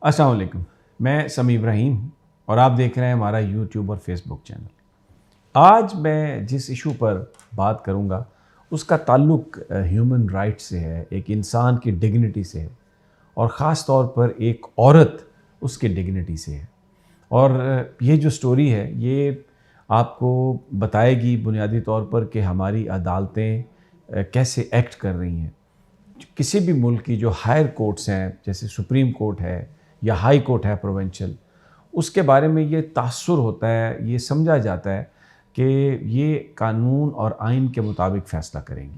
السلام علیکم، میں سمیع ابراہیم ہوں اور آپ دیکھ رہے ہیں ہمارا یوٹیوب اور فیس بک چینل۔ آج میں جس ایشو پر بات کروں گا اس کا تعلق ہیومن رائٹ سے ہے، ایک انسان کی ڈگنیٹی سے ہے، اور خاص طور پر ایک عورت اس کی ڈگنیٹی سے ہے۔ اور یہ جو سٹوری ہے یہ آپ کو بتائے گی بنیادی طور پر کہ ہماری عدالتیں کیسے ایکٹ کر رہی ہیں۔ کسی بھی ملک کی جو ہائر کورٹس ہیں، جیسے سپریم کورٹ ہے یا ہائی کورٹ ہے پروونشل، اس کے بارے میں یہ تاثر ہوتا ہے، یہ سمجھا جاتا ہے کہ یہ قانون اور آئین کے مطابق فیصلہ کریں گی،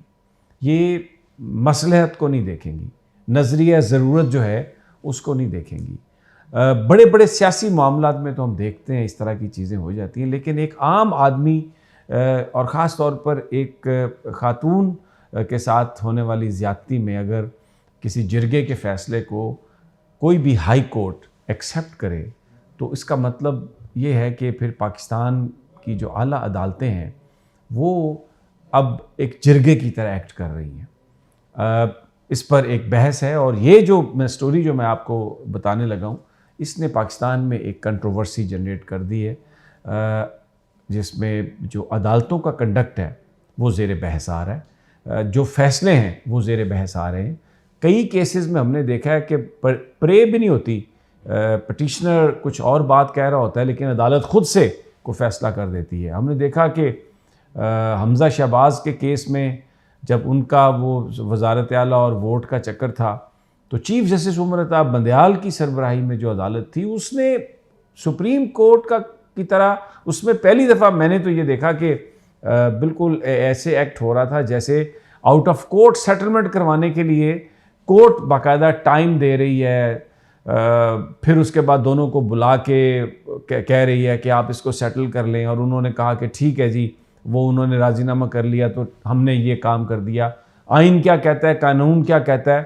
یہ مصلحت کو نہیں دیکھیں گی، نظریہ ضرورت جو ہے اس کو نہیں دیکھیں گی۔ بڑے بڑے سیاسی معاملات میں تو ہم دیکھتے ہیں اس طرح کی چیزیں ہو جاتی ہیں، لیکن ایک عام آدمی اور خاص طور پر ایک خاتون کے ساتھ ہونے والی زیادتی میں اگر کسی جرگے کے فیصلے کو کوئی بھی ہائی کورٹ ایکسیپٹ کرے تو اس کا مطلب یہ ہے کہ پھر پاکستان کی جو اعلیٰ عدالتیں ہیں وہ اب ایک جرگے کی طرح ایکٹ کر رہی ہیں۔ اس پر ایک بحث ہے، اور یہ جو سٹوری جو میں آپ کو بتانے لگا ہوں اس نے پاکستان میں ایک کنٹروورسی جنریٹ کر دی ہے، جس میں جو عدالتوں کا کنڈکٹ ہے وہ زیر بحث آ رہا ہے، جو فیصلے ہیں وہ زیر بحث آ رہے ہیں۔ کئی کیسز میں ہم نے دیکھا ہے کہ پرے بھی نہیں ہوتی، پٹیشنر کچھ اور بات کہہ رہا ہوتا ہے لیکن عدالت خود سے کو فیصلہ کر دیتی ہے۔ ہم نے دیکھا کہ حمزہ شہباز کے کیس میں جب ان کا وہ وزارت اعلیٰ اور ووٹ کا چکر تھا تو چیف جسٹس عمر عطا بندیال کی سربراہی میں جو عدالت تھی اس نے سپریم کورٹ کی طرح، اس میں پہلی دفعہ میں نے تو یہ دیکھا کہ بالکل ایسے ایکٹ ہو رہا تھا جیسے آؤٹ آف کورٹ سیٹلمنٹ کروانے کے لیے کورٹ باقاعدہ ٹائم دے رہی ہے، پھر اس کے بعد دونوں کو بلا کے کہہ رہی ہے کہ آپ اس کو سیٹل کر لیں، اور انہوں نے کہا کہ ٹھیک ہے جی، وہ انہوں نے راضی نامہ کر لیا تو ہم نے یہ کام کر دیا۔ آئین کیا کہتا ہے، قانون کیا کہتا ہے،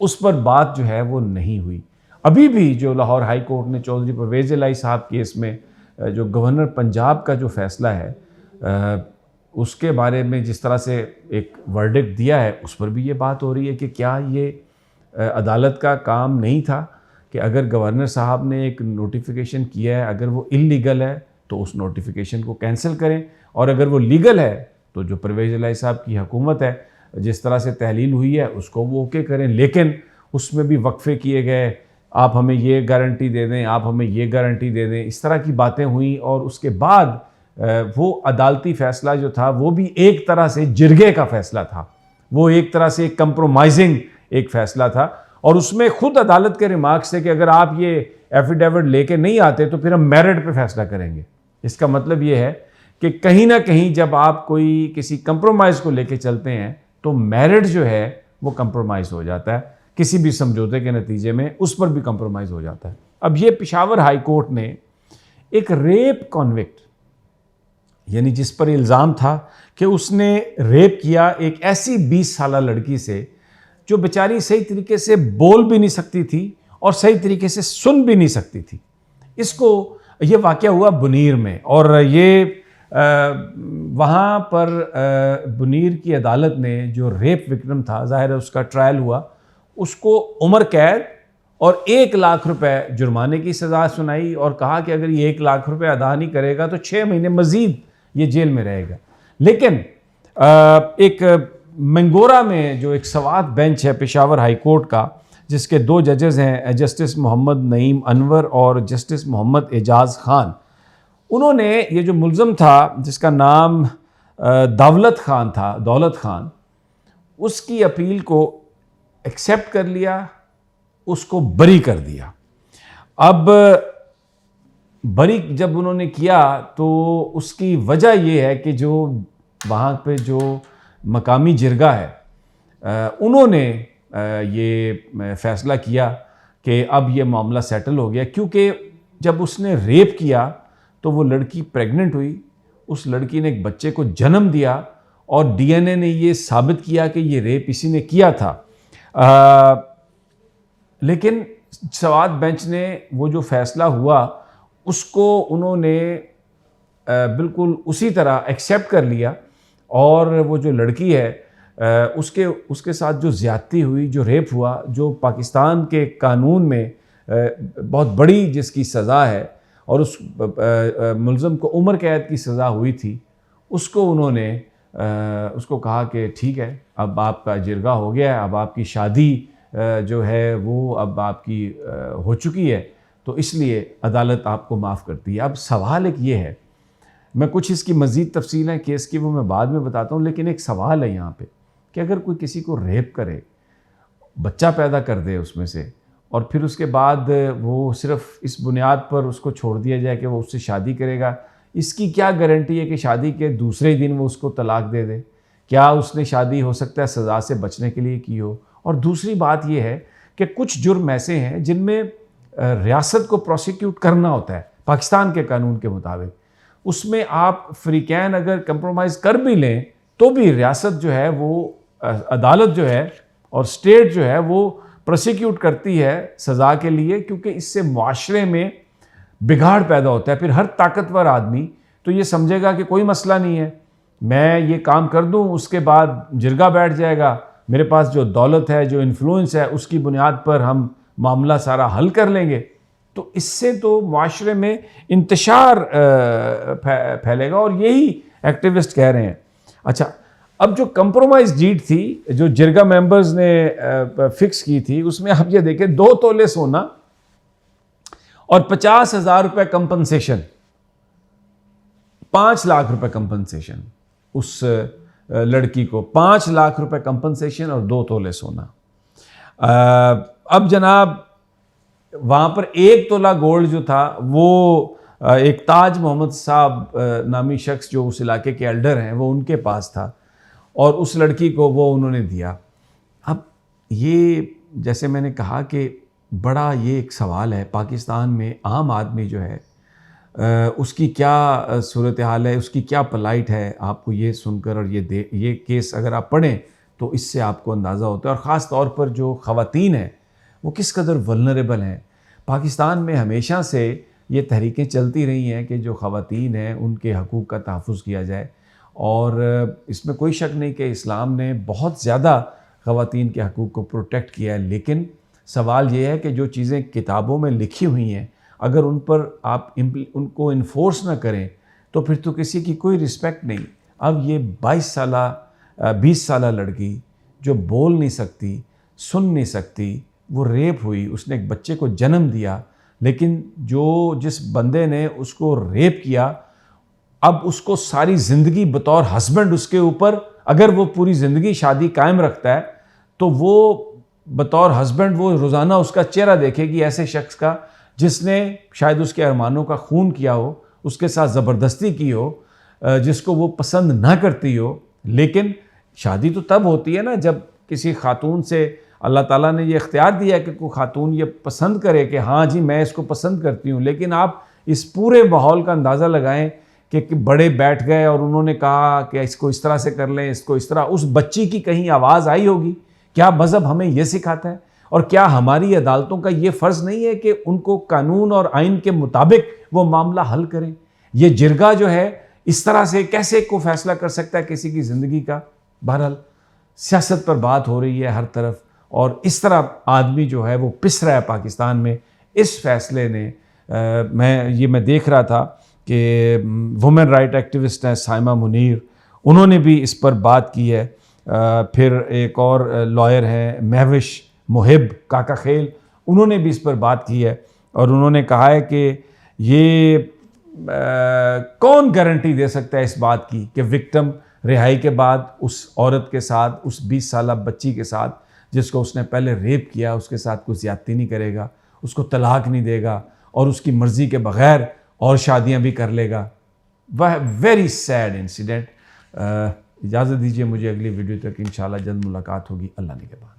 اس پر بات جو ہے وہ نہیں ہوئی۔ ابھی بھی جو لاہور ہائی کورٹ نے چودھری پرویز الہی صاحب کیس میں جو گورنر پنجاب کا جو فیصلہ ہے اس کے بارے میں جس طرح سے ایک ورڈکٹ دیا ہے، اس پر بھی یہ بات ہو رہی ہے کہ کیا یہ عدالت کا کام نہیں تھا کہ اگر گورنر صاحب نے ایک نوٹیفیکیشن کیا ہے، اگر وہ انلیگل ہے تو اس نوٹیفیکیشن کو کینسل کریں، اور اگر وہ لیگل ہے تو جو پرویز الہی صاحب کی حکومت ہے جس طرح سے تحلیل ہوئی ہے اس کو وہ اوکے کریں، لیکن اس میں بھی وقفے کیے گئے، آپ ہمیں یہ گارنٹی دے دیں، آپ ہمیں یہ گارنٹی دے دیں، اس طرح کی باتیں ہوئیں، اور اس کے بعد وہ عدالتی فیصلہ جو تھا وہ بھی ایک طرح سے جرگے کا فیصلہ تھا، وہ ایک طرح سے ایک کمپرومائزنگ ایک فیصلہ تھا، اور اس میں خود عدالت کے ریمارکس تھے کہ اگر آپ یہ ایفیڈیوٹ لے کے نہیں آتے تو پھر ہم میرٹ پہ فیصلہ کریں گے۔ اس کا مطلب یہ ہے کہ کہیں نہ کہیں جب آپ کوئی کسی کمپرومائز کو لے کے چلتے ہیں تو میرٹ جو ہے وہ کمپرومائز ہو جاتا ہے، کسی بھی سمجھوتے کے نتیجے میں اس پر بھی کمپرومائز ہو جاتا ہے۔ اب یہ پشاور ہائی کورٹ نے ایک ریپ کنوکٹ، یعنی جس پر الزام تھا کہ اس نے ریپ کیا ایک ایسی 20 سالہ لڑکی سے جو بیچاری صحیح طریقے سے بول بھی نہیں سکتی تھی اور صحیح طریقے سے سن بھی نہیں سکتی تھی۔ اس کو یہ واقعہ ہوا بنیر میں، اور یہ وہاں پر بنیر کی عدالت نے جو ریپ وکٹم تھا، ظاہر ہے اس کا ٹرائل ہوا، اس کو عمر قید اور 1 لاکھ روپے جرمانے کی سزا سنائی، اور کہا کہ اگر یہ 1 لاکھ روپے ادا نہیں کرے گا تو 6 مہینے مزید یہ جیل میں رہے گا۔ لیکن ایک منگورا میں جو ایک سوات بینچ ہے پشاور ہائی کورٹ کا، جس کے 2 ججز ہیں، جسٹس محمد نعیم انور اور جسٹس محمد اعجاز خان، انہوں نے یہ جو ملزم تھا جس کا نام دولت خان، اس کی اپیل کو ایکسیپٹ کر لیا، اس کو بری کر دیا۔ اب بری جب انہوں نے کیا تو اس کی وجہ یہ ہے کہ جو وہاں پہ جو مقامی جرگہ ہے انہوں نے یہ فیصلہ کیا کہ اب یہ معاملہ سیٹل ہو گیا، کیونکہ جب اس نے ریپ کیا تو وہ لڑکی پریگننٹ ہوئی، اس لڑکی نے ایک بچے کو جنم دیا، اور ڈی این اے نے یہ ثابت کیا کہ یہ ریپ اسی نے کیا تھا۔ لیکن سوات بینچ نے وہ جو فیصلہ ہوا اس کو انہوں نے بالکل اسی طرح ایکسیپٹ کر لیا، اور وہ جو لڑکی ہے اس کے ساتھ جو زیادتی ہوئی، جو ریپ ہوا، جو پاکستان کے قانون میں بہت بڑی جس کی سزا ہے اور اس ملزم کو عمر قید کی سزا ہوئی تھی، اس کو انہوں نے اس کو کہا کہ ٹھیک ہے، اب آپ کا جرگہ ہو گیا ہے، اب آپ کی شادی جو ہے وہ اب آپ کی ہو چکی ہے، تو اس لیے عدالت آپ کو معاف کرتی ہے۔ اب سوال ایک یہ ہے، میں کچھ اس کی مزید تفصیلیں کیس کی وہ میں بعد میں بتاتا ہوں، لیکن ایک سوال ہے یہاں پہ کہ اگر کوئی کسی کو ریپ کرے، بچہ پیدا کر دے اس میں سے، اور پھر اس کے بعد وہ صرف اس بنیاد پر اس کو چھوڑ دیا جائے کہ وہ اس سے شادی کرے گا، اس کی کیا گارنٹی ہے کہ شادی کے دوسرے دن وہ اس کو طلاق دے دے؟ کیا اس نے شادی ہو سکتا ہے سزا سے بچنے کے لیے کی ہو؟ اور دوسری بات یہ ہے کہ کچھ جرم ایسے ہیں جن میں ریاست کو پروسیکیوٹ کرنا ہوتا ہے پاکستان کے قانون کے مطابق، اس میں آپ فریقین اگر کمپرومائز کر بھی لیں تو بھی ریاست جو ہے وہ عدالت جو ہے اور اسٹیٹ جو ہے وہ پروسیکیوٹ کرتی ہے سزا کے لیے، کیونکہ اس سے معاشرے میں بگاڑ پیدا ہوتا ہے۔ پھر ہر طاقتور آدمی تو یہ سمجھے گا کہ کوئی مسئلہ نہیں ہے، میں یہ کام کر دوں، اس کے بعد جرگہ بیٹھ جائے گا، میرے پاس جو دولت ہے، جو انفلوئنس ہے، اس کی بنیاد پر ہم معاملہ سارا حل کر لیں گے۔ تو اس سے تو معاشرے میں انتشار پھیلے گا، اور یہی ایکٹیوسٹ کہہ رہے ہیں۔ اچھا، اب جو کمپرومائز ڈیڈ تھی جو جرگہ ممبرز نے فکس کی تھی، اس میں آپ یہ دیکھیں 2 تولے سونا اور 50,000 روپے کمپنسیشن، 5 لاکھ روپے کمپنسیشن اس لڑکی کو، 5 لاکھ روپے کمپنسیشن اور 2 تولے سونا۔ اب جناب وہاں پر 1 تولہ گولڈ جو تھا وہ ایک تاج محمد صاحب نامی شخص جو اس علاقے کے ایلڈر ہیں وہ ان کے پاس تھا، اور اس لڑکی کو وہ انہوں نے دیا۔ اب یہ جیسے میں نے کہا کہ بڑا یہ ایک سوال ہے پاکستان میں، عام آدمی جو ہے اس کی کیا صورتحال ہے، اس کی کیا پلائٹ ہے، آپ کو یہ سن کر اور یہ کیس اگر آپ پڑھیں تو اس سے آپ کو اندازہ ہوتا ہے، اور خاص طور پر جو خواتین ہیں وہ کس قدر ولنریبل ہیں۔ پاکستان میں ہمیشہ سے یہ تحریکیں چلتی رہی ہیں کہ جو خواتین ہیں ان کے حقوق کا تحفظ کیا جائے، اور اس میں کوئی شک نہیں کہ اسلام نے بہت زیادہ خواتین کے حقوق کو پروٹیکٹ کیا ہے، لیکن سوال یہ ہے کہ جو چیزیں کتابوں میں لکھی ہوئی ہیں اگر ان پر آپ ان کو انفورس نہ کریں تو پھر تو کسی کی کوئی رسپیکٹ نہیں۔ اب یہ 20 سالہ لڑکی جو بول نہیں سکتی، سن نہیں سکتی، وہ ریپ ہوئی، اس نے ایک بچے کو جنم دیا، لیکن جس بندے نے اس کو ریپ کیا اب اس کو ساری زندگی بطور ہسبینڈ اس کے اوپر، اگر وہ پوری زندگی شادی قائم رکھتا ہے تو وہ بطور ہسبینڈ وہ روزانہ اس کا چہرہ دیکھے گی ایسے شخص کا جس نے شاید اس کے ارمانوں کا خون کیا ہو، اس کے ساتھ زبردستی کی ہو، جس کو وہ پسند نہ کرتی ہو۔ لیکن شادی تو تب ہوتی ہے نا جب کسی خاتون سے اللہ تعالیٰ نے یہ اختیار دیا ہے کہ کوئی خاتون یہ پسند کرے کہ ہاں جی میں اس کو پسند کرتی ہوں، لیکن آپ اس پورے ماحول کا اندازہ لگائیں کہ بڑے بیٹھ گئے اور انہوں نے کہا کہ اس کو اس طرح سے کر لیں، اس کو اس طرح، اس بچی کی کہیں آواز آئی ہوگی؟ کیا مذہب ہمیں یہ سکھاتا ہے؟ اور کیا ہماری عدالتوں کا یہ فرض نہیں ہے کہ ان کو قانون اور آئین کے مطابق وہ معاملہ حل کریں؟ یہ جرگہ جو ہے اس طرح سے کیسے کو فیصلہ کر سکتا ہے کسی کی زندگی کا؟ بہرحال سیاست پر بات ہو رہی ہے ہر طرف، اور اس طرح آدمی جو ہے وہ پس رہا ہے پاکستان میں۔ اس فیصلے نے میں دیکھ رہا تھا کہ وومن رائٹ ایکٹیوسٹ ہیں سائمہ منیر، انہوں نے بھی اس پر بات کی ہے، پھر ایک اور لائر ہیں مہوش محب کاکا خیل، انہوں نے بھی اس پر بات کی ہے، اور انہوں نے کہا ہے کہ یہ کون گارنٹی دے سکتا ہے اس بات کی کہ وکٹم رہائی کے بعد اس عورت کے ساتھ، اس 20 سالہ بچی کے ساتھ جس کو اس نے پہلے ریپ کیا، اس کے ساتھ کوئی زیادتی نہیں کرے گا، اس کو طلاق نہیں دے گا اور اس کی مرضی کے بغیر اور شادیاں بھی کر لے گا۔ وہ ویری سیڈ انسیڈنٹ۔ اجازت دیجیے مجھے، اگلی ویڈیو تک انشاءاللہ جلد ملاقات ہوگی، اللہ نگہبان۔